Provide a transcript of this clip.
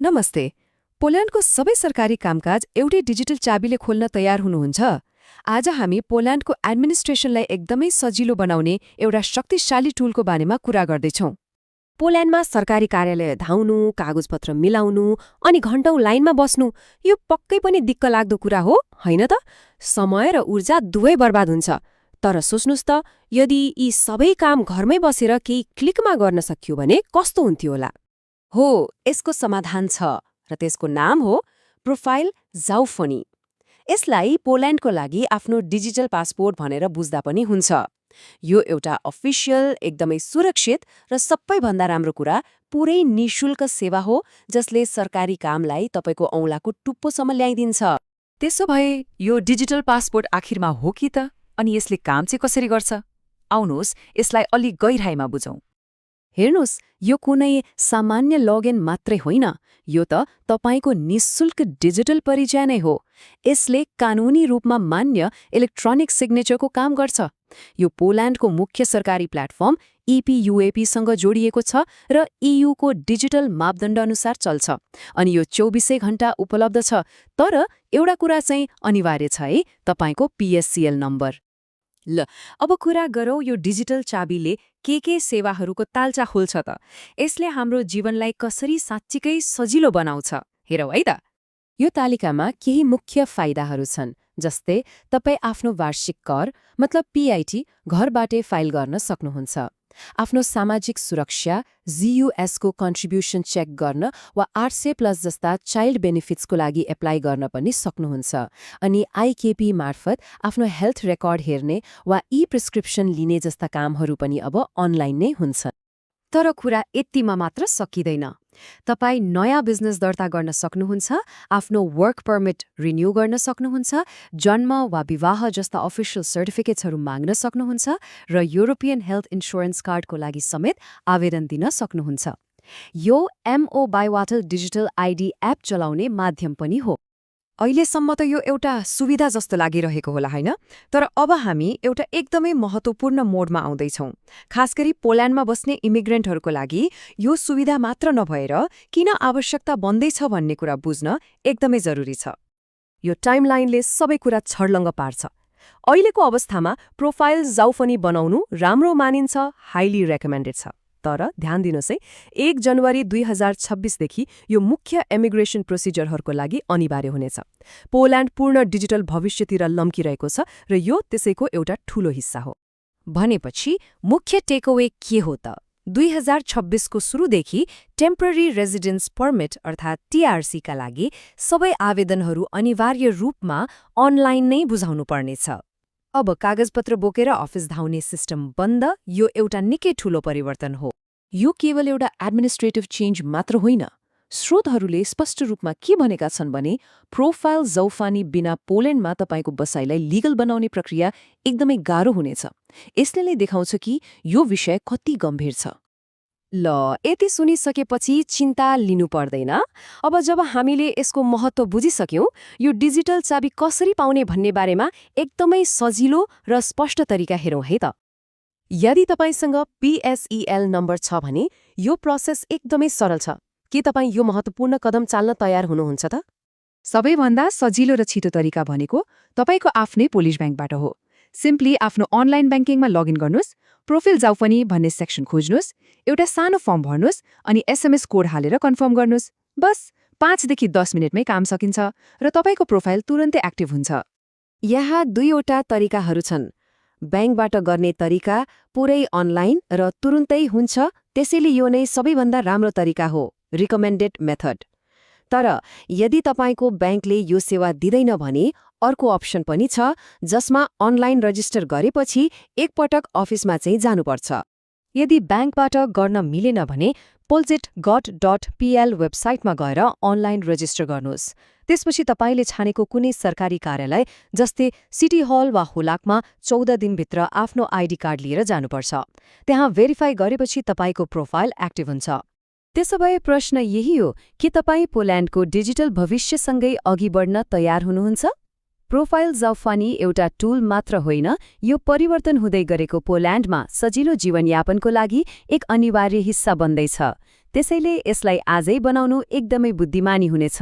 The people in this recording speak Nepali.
नमस्ते। पोल्यान्डको सबै सरकारी कामकाज एउटै डिजिटल चाबीले खोल्न तयार हुनुहुन्छ। आज हामी पोल्यान्डको एडमिनिस्ट्रेसनलाई एकदमै सजिलो बनाउने एउटा शक्तिशाली टुलको बारेमा कुरा गर्दैछौँ। पोल्यान्डमा सरकारी कार्यालय धाउनु, कागजपत्र मिलाउनु अनि घण्टौं लाइनमा बस्नु यो पक्कै पनि दिक्कलाग्दो कुरा हो, होइन त? समय र ऊर्जा दुवै बर्बाद हुन्छ। तर सोच्नुस् त, यदि यी सबै काम घरमै बसेर केही क्लिकमा गर्न सकियो भने कस्तो हुन्थ्यो होला? हो, यसको समाधान छ र त्यसको नाम हो प्रोफाइल जाउफनी। यसलाई पोल्यान्डको लागि आफ्नो डिजिटल पासपोर्ट भनेर बुझ्दा पनि हुन्छ। यो एउटा अफिसियल, एकदमै सुरक्षित र सबैभन्दा राम्रो कुरा पुरै निशुल्क सेवा हो जसले सरकारी कामलाई तपाईको औँलाको टुप्पोसम्म ल्याइदिन्छ। त्यसो भए यो डिजिटल पासपोर्ट आखिरमा हो कि त? अनि यसले काम चाहिँ कसरी गर्छ? आउनुहोस् यसलाई अलि गहिराइमा बुझौँ। हेर्नुहोस्, यो कुनै सामान्य लगइन मात्रै होइन, यो त तपाईको निशुल्क डिजिटल परिचय नै हो। यसले कानुनी रूपमा मान्य इलेक्ट्रोनिक सिग्नेचरको काम गर्छ। यो पोल्यान्डको मुख्य सरकारी प्लेटफर्म EPUAP सँग जोडिएको छ र EUको डिजिटल मापदण्ड अनुसार चल्छ। अनि यो 24 घण्टा उपलब्ध छ। तर एउटा कुरा चाहिँ अनिवार्य छ है, तपाईको PSCL नम्बर। ल, अब कुरा गरौँ यो डिजिटल चाबीले के सेवाहरूको तालचा खोल्छ त? यसले हाम्रो जीवनलाई कसरी साँच्चीकै सजिलो बनाउँछ, हेरौँ है त। यो तालिकामा केही मुख्य फाइदाहरू छन्, जस्तै तपाई आफ्नो वार्षिक कर मतलब PIT घरबाटै फाइल गर्न सक्नुहुन्छ। आफ्नो सामाजिक सुरक्षा GUSको कन्ट्रिब्युसन चेक गर्न वा 800+ जस्ता चाइल्ड बेनिफिट्सको लागि एप्लाई गर्न पनि सक्नुहुन्छ। अनि IKP मार्फत आफ्नो हेल्थ रेकर्ड हेर्ने वा प्रिस्क्रिप्सन लिने जस्ता कामहरू पनि अब अनलाइन नै हुन्छन्। तर कुरा यतिमा मात्र सकिँदैन। तपाईँ नयाँ बिजनेस दर्ता गर्न सक्नुहुन्छ, आफ्नो वर्क पर्मिट रिन्यू गर्न सक्नुहुन्छ, जन्म वा विवाह जस्ता अफिसियल सर्टिफिकेट्सहरू माग्न सक्नुहुन्छ र युरोपियन हेल्थ इन्स्योरेन्स कार्डको लागि समेत आवेदन दिन सक्नुहुन्छ। यो MO बाइवाटल डिजिटल ID एप चलाउने माध्यम पनि हो। अहिलेसम्म त यो एउटा सुविधा जस्तो लागिरहेको होला, होइन? तर अब हामी एउटा एकदमै महत्त्वपूर्ण मोडमा आउँदैछौँ। खास गरी पोल्यान्डमा बस्ने इमिग्रेन्टहरूको लागि यो सुविधा मात्र नभएर किन आवश्यकता बन्दैछ भन्ने कुरा बुझ्न एकदमै जरुरी छ। यो टाइमलाइनले सबै कुरा छर्लङ्ग पार्छ। अहिलेको अवस्थामा प्रोफाइल जाउफनी बनाउनु राम्रो मानिन्छ, हाइली रेकमेन्डेड छ। तर ध्यान दिनुहोस् है, 1 जनवरी 2026देखि यो मुख्य इमिग्रेसन प्रोसिजरहरूको लागि अनिवार्य हुनेछ। पोल्यान्ड पूर्ण डिजिटल भविष्यतिर लम्किरहेको छ र यो त्यसैको एउटा ठूलो हिस्सा हो। भनेपछि मुख्य टेकअवे के हो त? 2026को सुरुदेखि टेम्पररी रेजिडेन्स पर्मिट अर्थात् TRC का लागि सबै आवेदनहरू अनिवार्य रूपमा अनलाइन नै बुझाउनु पर्नेछ। अब कागजपत्र बोकेर अफिस धाउने सिस्टम बन्द, यो एउटा निकै ठूलो परिवर्तन हो। यो केवल एउटा एडमिनिस्ट्रेटिभ चेन्ज मात्र होइन। स्रोतहरूले स्पष्ट रूपमा के भनेका छन् भने प्रोफाइल जाउफनी बिना पोल्यान्डमा तपाईको बसाइलाई लिगल बनाउने प्रक्रिया एकदमै गाह्रो हुनेछ। यसले नै देखाउँछ कि यो विषय कति गम्भीर छ। ल, यति सुनिसकेपछि चिन्ता लिनु पर्दैन। अब जब हामीले यसको महत्त्व बुझिसक्यौँ, यो डिजिटल चाबी कसरी पाउने भन्ने बारेमा एकदमै सजिलो र स्पष्ट तरिका हेरौँ है त। यदि तपाईसँग PSEL नम्बर छ भने यो प्रोसेस एकदमै सरल छ। के तपाईँ यो महत्त्वपूर्ण कदम चाल्न तयार हुनुहुन्छ त? सबैभन्दा सजिलो र छिटो तरिका भनेको तपाईको आफ्नै पोलिस ब्याङ्कबाट हो। सिम्पली आफ्नो अनलाइन ब्याङ्किङमा लगइन गर्नुहोस्, प्रोफाइल जाउफनी भन्ने सेक्सन खोज्नुहोस्, एउटा सानो फर्म भर्नुहोस् अनि SMS कोड हालेर कन्फर्म गर्नुहोस्। बस 5 देखि 10 मिनेटमै काम सकिन्छ र तपाईको प्रोफाइल तुरन्तै एक्टिभ हुन्छ। यहाँ 2वटा तरिकाहरू छन्। ब्याङ्कबाट गर्ने तरिका पुरै अनलाइन र तुरुन्तै हुन्छ, त्यसैले यो नै सबैभन्दा राम्रो तरिका हो, रिकमेन्डेड मेथड। तर यदि तपाईको ब्याङ्कले यो सेवा दिँदैन भने अर्को अप्सन पनि छ, जसमा अनलाइन रजिस्टर गरेपछि एकपटक अफिसमा चाहिँ जानुपर्छ। यदि ब्याङ्कबाट गर्न मिलेन भने polzit.pl वेबसाइटमा गएर अनलाइन रजिस्टर गर्नुहोस्। त्यसपछि तपाईले छानेको कुनै सरकारी कार्यालय जस्तै सिटी हल वा हुलाकमा 14 दिनभित्र आफ्नो ID कार्ड लिएर जानुपर्छ। त्यहाँ भेरिफाई गरेपछि तपाईको प्रोफाइल एक्टिभ हुन्छ। त्यसो भए प्रश्न यही हो कि तपाईँ पोल्यान्डको डिजिटल भविष्यसँगै अघि बढ्न तयार हुनुहुन्छ? प्रोफाइल जाउफनी एउटा टुल मात्र होइन, यो परिवर्तन हुँदै गरेको पोल्यान्डमा सजिलो जीवनयापनको लागि एक अनिवार्य हिस्सा बन्दैछ। त्यसैले यसलाई आजै बनाउनु एकदमै बुद्धिमानी हुनेछ।